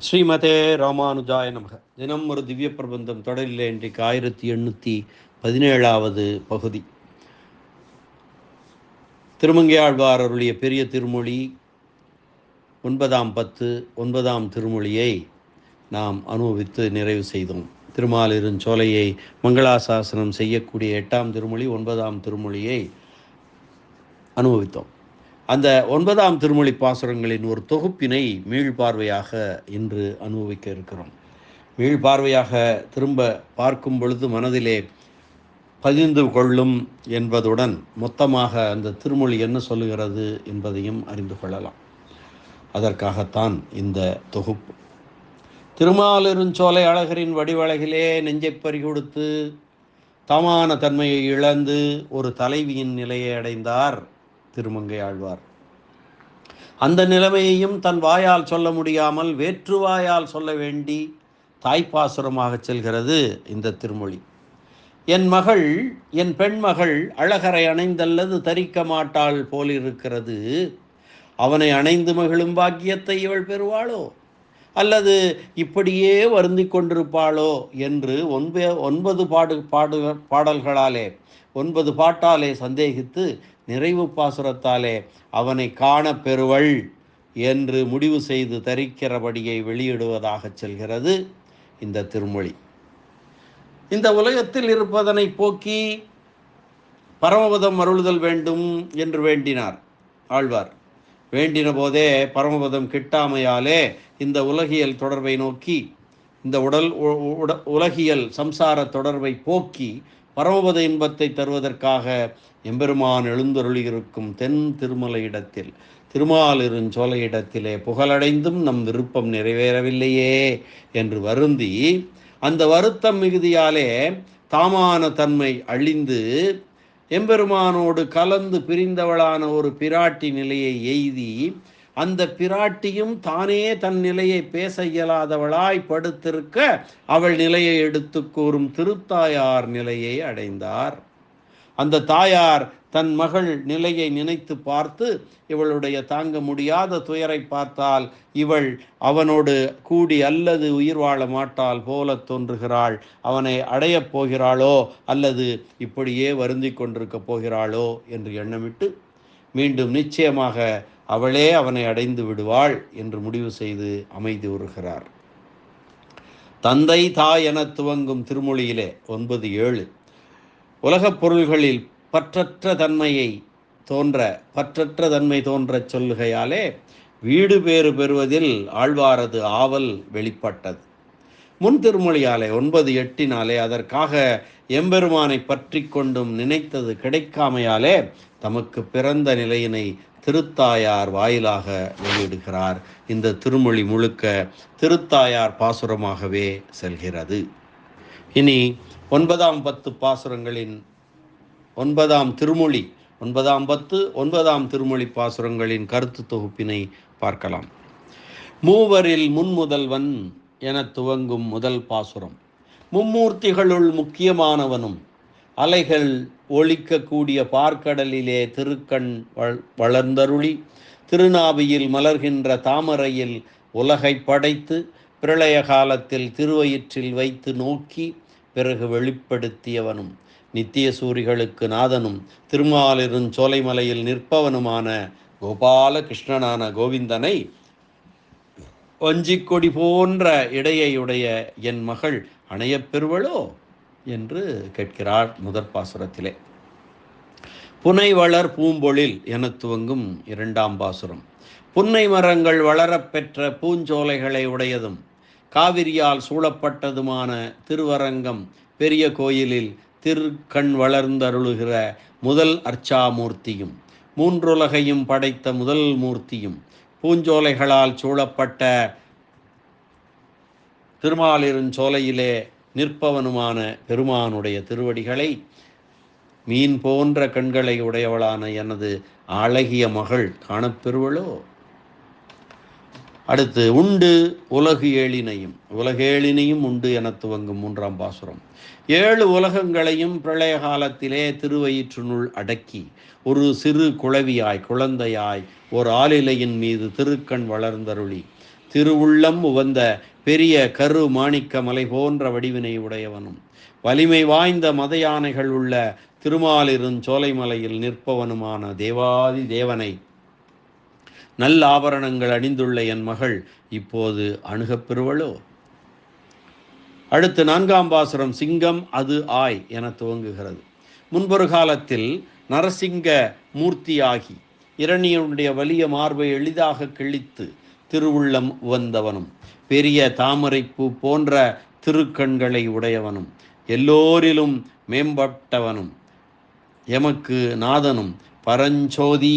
ஸ்ரீமதே ராமானுஜாய நமக. தினம் ஒரு திவ்ய பிரபந்தம் தொடரில் இன்றைக்கு 1817 பகுதி. திருமங்கையாழ்வார் அருளிய பெரிய திருமொழி 9ஆம் பத்து 9ஆம் திருமொழியை நாம் அனுபவித்து நிறைவு செய்தோம். திருமாலிருஞ்சோலையை மங்களாசாசனம் செய்யக்கூடிய 8ஆம் திருமொழி 9ஆம் திருமொழியை அனுபவித்தோம். அந்த 9ஆம் திருமொழி பாசுரங்களின் ஒரு தொகுப்பினை மீள்பார்வையாக இன்று அனுபவிக்க இருக்கிறோம். மீள்பார்வையாக திரும்ப பார்க்கும் பொழுது மனதிலே பதிந்து கொள்ளும் என்பதுடன் மொத்தமாக அந்த திருமொழி என்ன சொல்லுகிறது என்பதையும் அறிந்து கொள்ளலாம். அதற்காகத்தான் இந்த தொகுப்பு. திருமாலிருஞ்சோலை அழகரின் வடிவழகிலே நெஞ்சை பறிகொடுத்து தமான தன்மையை இழந்து ஒரு தலைவியின் நிலையை அடைந்தார் திருமங்கை ஆழ்வார். அந்த நிலைமையையும் தன் வாயால் சொல்ல முடியாமல் வேற்றுவாயால் சொல்ல வேண்டி தாய்ப்பாசுரமாக செல்கிறது இந்த திருமொழி. என் மகள், என் பெண்மகள் அழகரை அணைந்தல்லது தரிக்க மாட்டாள் போலிருக்கிறது. அவனை அணைந்து மகிழும் பாக்கியத்தை இவள் பெறுவாளோ அல்லது இப்படியே வருந்தி கொண்டிருப்பாளோ என்று 9 பாடல்களாலே 9 பாட்டாலே சந்தேகித்து நிறைவு பாசுரத்தாலே அவனை காண பெறுவள் என்று முடிவு செய்து தரிக்கிறபடியை வெளியிடுவதாக செல்கிறது இந்த திருமொழி. இந்த உலகத்தில் இருப்பதனை போக்கி பரமபதம் அருளுதல் வேண்டும் என்று வேண்டினார் ஆழ்வார். வேண்டின போதே பரமபதம் கிட்டாமையாலே இந்த உலகியல் தொடர்பை நோக்கி, இந்த உலகியல் சம்சார தொடர்பை போக்கி பரமபத இன்பத்தை தருவதற்காக எம்பெருமான் எழுந்தருளியிருக்கும் தென் திருமலையிடத்தில், திருமாலிருஞ்சோலையிடத்திலே புகழடைந்தும் நம் விருப்பம் நிறைவேறவில்லையே என்று வருந்தி, அந்த வருத்தம் மிகுதியாலே தாமான தன்மை அழிந்து எம்பெருமானோடு கலந்து பிரிந்தவளான ஒரு பிராட்டி நிலையை எய்தி, அந்த பிராட்டியும் தானே தன் நிலையை பேச இயலாதவளாய் படுத்திருக்க அவள் நிலையை எடுத்து கூறும் திருத்தாயார் நிலையை அடைந்தார். அந்த தாயார் தன் மகள் நிலையை நினைத்து பார்த்து, இவளுடைய தாங்க முடியாத துயரை பார்த்தால் இவள் அவனோடு கூடி அல்லது உயிர் வாழ மாட்டாள் போல தோன்றுகிறாள். அவனை அடையப் போகிறாளோ அல்லது இப்படியே வருந்தி கொண்டிருக்கப் போகிறாளோ என்று எண்ணமிட்டு மீண்டும் நிச்சயமாக அவளே அவனை அடைந்து விடுவாள் என்று முடிவு செய்து அமைதி உறுகிறார். தந்தை தாய் என துவங்கும் திருமொழியிலே 9:7 உலகப் பொருள்களில் பற்றற்ற தன்மை தோன்ற சொல்லுகையாலே வீடு பேறு பெறுவதில் ஆழ்வாரது ஆவல் வெளிப்பட்டது. முன் திருமொழியாலே 9:8 அதற்காக எம்பெருமானை பற்றி கொண்டும் நினைத்தது கிடைக்காமையாலே தமக்கு பிறந்த நிலையினை திருத்தாயார் வாயிலாக வெளியிடுகிறார். இந்த திருமொழி முழுக்க திருத்தாயார் பாசுரமாகவே செல்கிறது. இனி 9ஆம் 10 பாசுரங்களின் 9ஆம் திருமொழி 9ஆம் 10 9ஆம் திருமொழி பாசுரங்களின் கருத்து தொகுப்பினை பார்க்கலாம். மூவரில் முன்முதல்வன் என துவங்கும் முதல் பாசுரம். மும்மூர்த்திகளுள் முக்கியமானவனும் அலைகள் ஒழிக்கக்கூடிய பார்க்கடலிலே திருக்கண் வளர்ந்தருளி திருநாபியில் மலர்கின்ற தாமரையில் உலகை படைத்து பிரளய காலத்தில் திருவயிற்றில் வைத்து நோக்கி பிறகு வெளிப்படுத்தியவனும் நித்திய சூரிகளுக்கு நாதனும் திருமாலிருஞ்சோலைமலையில் நிற்பவனுமான கோபால கிருஷ்ணனான கோவிந்தனை வஞ்சிக்கொடி போன்ற இடையுடைய என் மகள் அணையப் பெறுவளோ என்று கேட்கிறார் முதற் பாசுரத்திலே. புனை வளர் பூம்பொழில் என துவங்கும் 2ஆம் பாசுரம். புன்னை மரங்கள் வளரப் பெற்ற பூஞ்சோலைகளை உடையதும் காவிரியால் சூழப்பட்டதுமான திருவரங்கம் பெரிய கோயிலில் திருக்கண் வளர்ந்தருளுகிற முதல் அர்ச்சாமூர்த்தியும் மூன்றுலகையும் படைத்த முதல் மூர்த்தியும் பூஞ்சோலைகளால் சூழப்பட்ட திருமாலிருஞ்சோலையிலே நிற்பவனுமான பெருமானுடைய திருவடிகளை மீன் போன்ற கண்களை உடையவளான எனது அழகிய மகள் காணப்பெறுவளோ. அடுத்து உண்டு உலகேழினையும் உண்டு என துவங்கும் 3ஆம் பாசுரம். 7 உலகங்களையும் பிரளய காலத்திலே திருவயிற்றினுள் அடக்கி ஒரு சிறு குழந்தையாய் ஒரு ஆலிலையின் மீது திருக்கண் வளர்ந்தருளி திருவுள்ளம் உவந்த பெரிய கரு மாணிக்க மலை போன்ற வடிவினை உடையவனும் வலிமை வாய்ந்த மத யானைகள் உள்ள திருமாலிருஞ்சோலைமலையில் நிற்பவனுமான தேவாதி தேவனை நல்ல ஆபரணங்கள் அணிந்துள்ள என் மகள் இப்போது அணுகப் பெறுவளோ? அடுத்து 4ஆம் பாசுரம் சிங்கம் அது ஆய் என துவங்குகிறது. முன்பொரு காலத்தில் நரசிங்க மூர்த்தியாகி இரணியனுடைய வலிய மார்பை எளிதாக கிழித்து திருவுள்ளம் உவந்தவனும் பெரிய தாமரைப்பூ போன்ற திருக்கண்களை உடையவனும் எல்லோரிலும் மேம்பட்டவனும் எமக்கு நாதனும் பரஞ்சோதி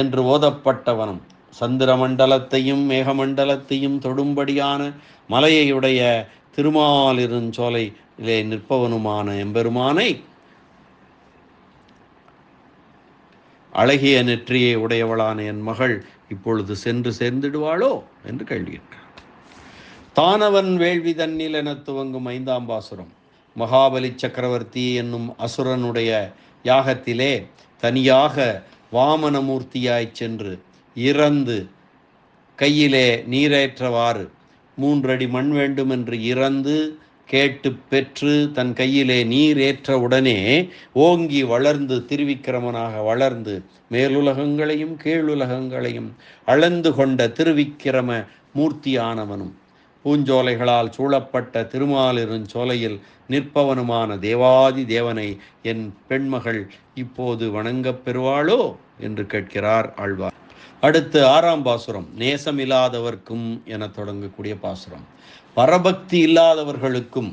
என்று ஓதப்பட்டவனும் சந்திரமண்டலத்தையும் மேகமண்டலத்தையும் தொடும்படியான மலையையுடைய திருமாலிருஞ்சோலையிலே நிற்பவனுமான எம்பெருமானை அழகிய நெற்றியை உடையவளான என் மகள் இப்பொழுது சென்று சேர்ந்திடுவாளோ என்று கேள்வியிருக்கிறார். தானவன் வேள்வி தன்னில் என துவங்கும் 5ஆம் பாசுரம் மகாபலி சக்கரவர்த்தி என்னும் அசுரனுடைய யாகத்திலே தனியாக வாமனமூர்த்தியாய் சென்று இறந்து கையிலே நீரேற்றவாறு 3 அடி மண் வேண்டும் என்று இறந்து கேட்டு பெற்று தன் கையிலே நீர் ஏற்ற உடனே ஓங்கி வளர்ந்து திருவிக்கிரமனாக வளர்ந்து மேலுலகங்களையும் கீழுலகங்களையும் அளந்து கொண்ட திருவிக்கிரம மூர்த்தியானவனும் பூஞ்சோலைகளால் சூழப்பட்ட திருமாலிருஞ்சோலையில் நிற்பவனுமான தேவாதி தேவனை என் பெண்மகள் இப்போது வணங்கப் பெறுவாளோ என்று கேட்கிறார் ஆழ்வார். அடுத்து 6ஆம் பாசுரம் நேசமில்லாதவர்க்கும் என தொடங்கக்கூடிய பாசுரம். பரபக்தி இல்லாதவர்களுக்கும்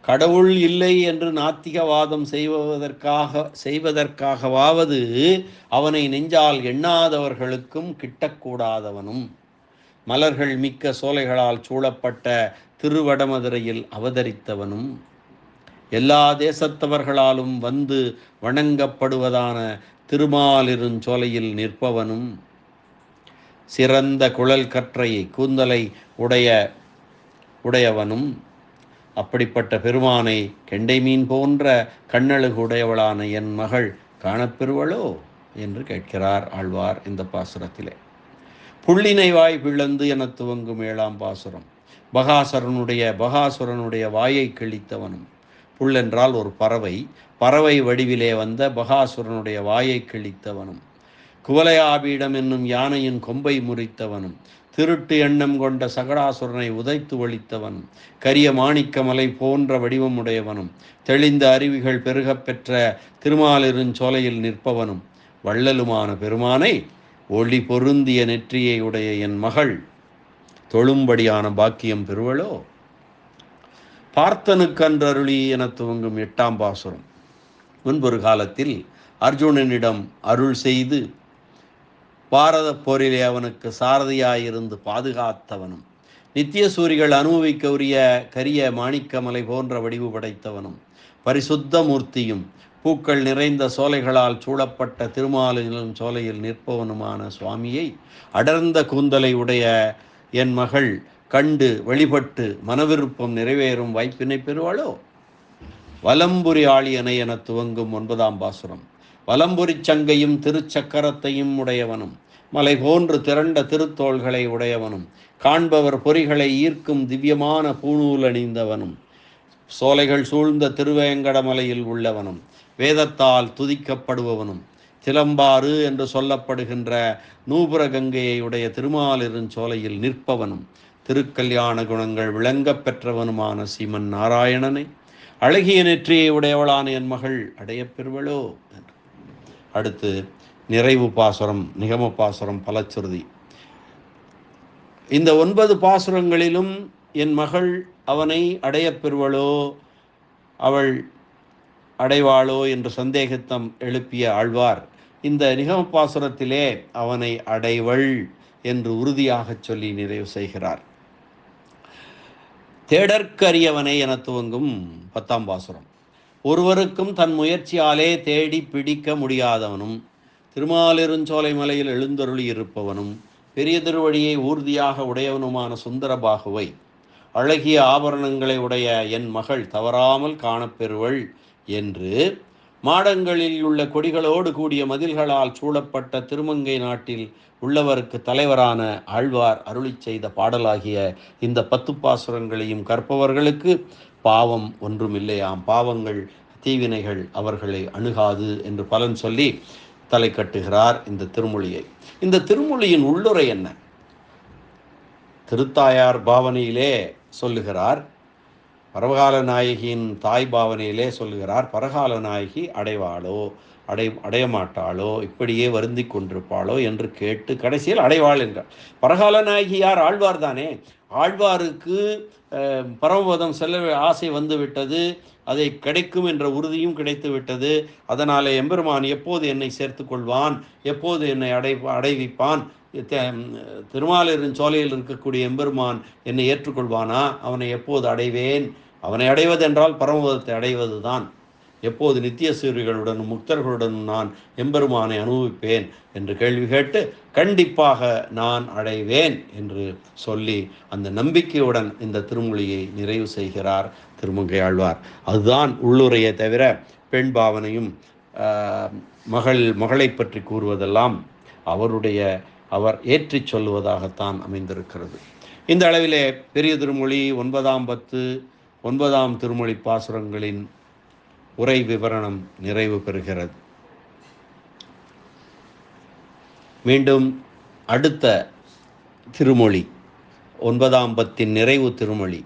கடவுள் இல்லை என்று நாத்திகவாதம் செய்வதற்காகவாவது அவனை நெஞ்சால் எண்ணாதவர்களுக்கும் கிட்டக்கூடாதவனும் மலர்கள் மிக்க சோலைகளால் சூழப்பட்ட திருவடமதுரையில் அவதரித்தவனும் எல்லா தேசத்தவர்களாலும் வந்து வணங்கப்படுவதான திருமாலிருஞ்சோலையில் நிற்பவனும் சிறந்த குழல் கற்றையை கூந்தலை உடையவனும் அப்படிப்பட்ட பெருமானை கெண்டை மீன் போன்ற கண்ணழகு உடையவளான என் மகள் காணப்பெறுவளோ என்று கேட்கிறார் ஆழ்வார் இந்த பாசுரத்திலே. புள்ளினை வாய் பிளந்து என துவங்கும் 7ஆம் பாசுரம் பகாசுரனுடைய வாயை கிழித்தவனும். புல் என்றால் ஒரு பறவை வடிவிலே வந்த பகாசுரனுடைய வாயை கிழித்தவனும் குவலையாபீடம் என்னும் யானையின் கொம்பை முறித்தவனும் திருட்டு எண்ணம் கொண்ட சகடாசுரனை உதைத்து ஒழித்தவனும் கரிய மாணிக்க மலை போன்ற வடிவமுடையவனும் தெளிந்த அருவிகள் பெருகப் பெற்ற திருமாலிருஞ்சோலையில் நிற்பவனும் வள்ளலுமான பெருமானை ஒளி பொருந்திய நெற்றியை உடைய என் மகள் தொழும்படியான பாக்கியம் பெறுவளோ? பார்த்தனுக்கன்றருளி என துவங்கும் 8ஆம் பாசுரம். முன்பொரு காலத்தில் அர்ஜுனனிடம் அருள் செய்து பாரத போரிலே அவனுக்கு சாரதியாயிருந்து பாதுகாத்தவனும் நித்திய சூரிகள் அனுபவிக்க உரிய கரிய மாணிக்கமலை போன்ற வடிவு படைத்தவனும் பரிசுத்த மூர்த்தியும் பூக்கள் நிறைந்த சோலைகளால் சூழப்பட்ட திருமாலின் சோலையில் நிற்பவனுமான சுவாமியை அடர்ந்த கூந்தலை உடைய என் மகள் கண்டு வழிபட்டு மனவிருப்பம் நிறைவேறும் வாய்ப்பினை பெறுவாளோ? வலம்புரி ஆளியனை என துவங்கும் 9ஆம் பாசுரம். வலம்புரி சங்கையும் திருச்சக்கரத்தையும் உடையவனும் மலை போன்று திரண்ட திருத்தோள்களை உடையவனும் காண்பவர் பொறிகளை ஈர்க்கும் திவ்யமான பூணூல் அணிந்தவனும் சோலைகள் சூழ்ந்த திருவேங்கடமலையில் உள்ளவனும் வேதத்தால் துதிக்கப்படுபவனும் சிலம்பாறு என்று சொல்லப்படுகின்ற நூபுர கங்கையை உடைய திருமாலிருஞ்சோலையில் நிற்பவனும் திருக்கல்யாண குணங்கள் விளங்கப் பெற்றவனுமான சீமன் நாராயணனை அழகிய நெற்றியை உடையவளான என் மகள் அடையப் பெறுவளோ? அடுத்து நிறைவு பாசுரம் நிகம பாசுரம் பலச்சுருதி. இந்த 9 பாசுரங்களிலும் என் மகள் அவனை அடையப் பெறுவளோ, அவள் அடைவாளோ என்று சந்தேகத்தம் எழுப்பிய ஆழ்வார் இந்த நிகம பாசுரத்திலே அவனை அடைவள் என்று உறுதியாக சொல்லி நிறைவு செய்கிறார். தேடற்கரியவனை என துவங்கும் 10ஆம் பாசுரம். ஒருவருக்கும் தன் முயற்சியாலே தேடி பிடிக்க முடியாதவனும் திருமாலிருஞ்சோலை மலையில் எழுந்தருளி இருப்பவனும் பெரிய திருவடியை ஊர்தியாக உடையவனுமான சுந்தரபாகுவை அழகிய ஆபரணங்களை உடைய என் மகள் தவறாமல் காணப்பெறுவள் என்று மாடங்களில் உள்ள கொடிகளோடு கூடிய மதில்களால் சூழப்பட்ட திருமங்கை நாட்டில் உள்ளவருக்கு தலைவரான ஆழ்வார் அருளி செய்த பாடலாகிய இந்த 10 பாசுரங்களையும் கற்பவர்களுக்கு பாவம் ஒன்றுமில்லையாம். பாவங்கள் தீவினைகள் அவர்களை அணுகாது என்று பலன் சொல்லி தலை கட்டுகிறார் இந்த திருமொழியை. இந்த திருமொழியின் உள்ளுரை என்ன? திருத்தாயார் பாவனையிலே சொல்லுகிறார், பரகால நாயகியின் தாய் பாவனையிலே சொல்லுகிறார், பரகால நாயகி அடைவாளோ அடைய மாட்டாளோ, இப்படியே வருந்தி கொண்டிருப்பாளோ என்று கேட்டு கடைசியில் அடைவாள் என்றார். பரகால நாயகி யார்? ஆழ்வார் தானே. ஆழ்வாருக்கு பரமபதம் செல்ல ஆசை வந்து விட்டது, அதை கிடைக்கும் என்ற உறுதியும் கிடைத்து விட்டது. அதனாலே எம்பெருமான் எப்போது என்னை சேர்த்து கொள்வான், எப்போது என்னை அடைவிப்பான், திருமாலின் சோலையில் இருக்கக்கூடிய எம்பெருமான் என்னை ஏற்றுக்கொள்வானா, அவனை எப்போது அடைவேன், அவனை அடைவதென்றால் பரமபதத்தை அடைவது தான். எப்போது நித்திய சூரியர்களுடனும் முக்தர்களுடனும் நான் எம்பெருமானை அனுபவிப்பேன் என்று கேள்வி கேட்டு கண்டிப்பாக நான் அடைவேன் என்று சொல்லி அந்த நம்பிக்கையுடன் இந்த திருமொழியை நிறைவு செய்கிறார் திருமங்கை ஆழ்வார். அதுதான் உள்ளுரையை தவிர பெண் பாவனையும் மகளை பற்றி கூறுவதெல்லாம் அவர் ஏற்றி சொல்லுவதாகத்தான் அமைந்திருக்கிறது. இந்த அளவிலே பெரிய திருமொழி 9ஆம் 10 9ஆம் திருமொழி பாசுரங்களின் உரை விவரணம் நிறைவு பெறுகிறது. மீண்டும் அடுத்த திருமொழி 9ஆம் 10 நிறைவு திருமொழி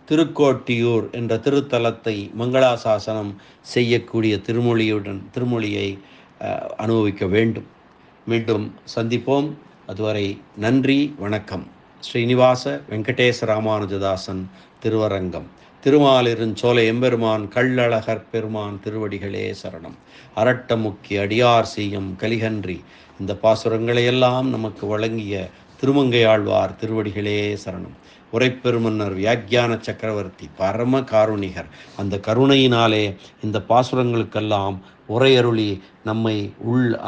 திருக்கோட்டியூர் என்ற திருத்தலத்தை மங்களாசாசனம் செய்யக்கூடிய திருமொழியை அனுபவிக்க வேண்டும். மீண்டும் சந்திப்போம். அதுவரை நன்றி, வணக்கம். ஸ்ரீனிவாச வெங்கடேச ராமானுஜதாசன் திருவரங்கம். திருமாலிருஞ்சோலை எம்பெருமான் கள்ளழகர் பெருமான் திருவடிகளே சரணம். அரட்டமுக்கி அடியார் செய்யும் கலிகன்றி இந்த பாசுரங்களையெல்லாம் நமக்கு வழங்கிய திருமங்கையாழ்வார் திருவடிகளே சரணம். உரைப்பெருமன்னர் வியாக்கியான சக்கரவர்த்தி பரம காருணிகர் அந்த கருணையினாலே இந்த பாசுரங்களுக்கெல்லாம் உரையருளி நம்மை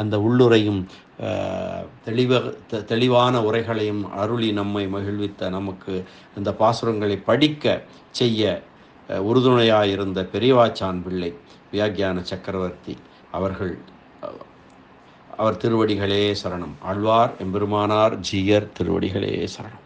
அந்த உள்ளுரையும் தெளிவான உரைகளையும் அருளி நம்மை மகிழ்வித்த நமக்கு இந்த பாசுரங்களை படிக்க செய்ய உறுதுணையாயிருந்த பெரியவாச்சான் பிள்ளை வியாக்கியான சக்கரவர்த்தி அவர் திருவடிகளே சரணம். ஆழ்வார் எம்பெருமானார் ஜீயர் திருவடிகளே சரணம்.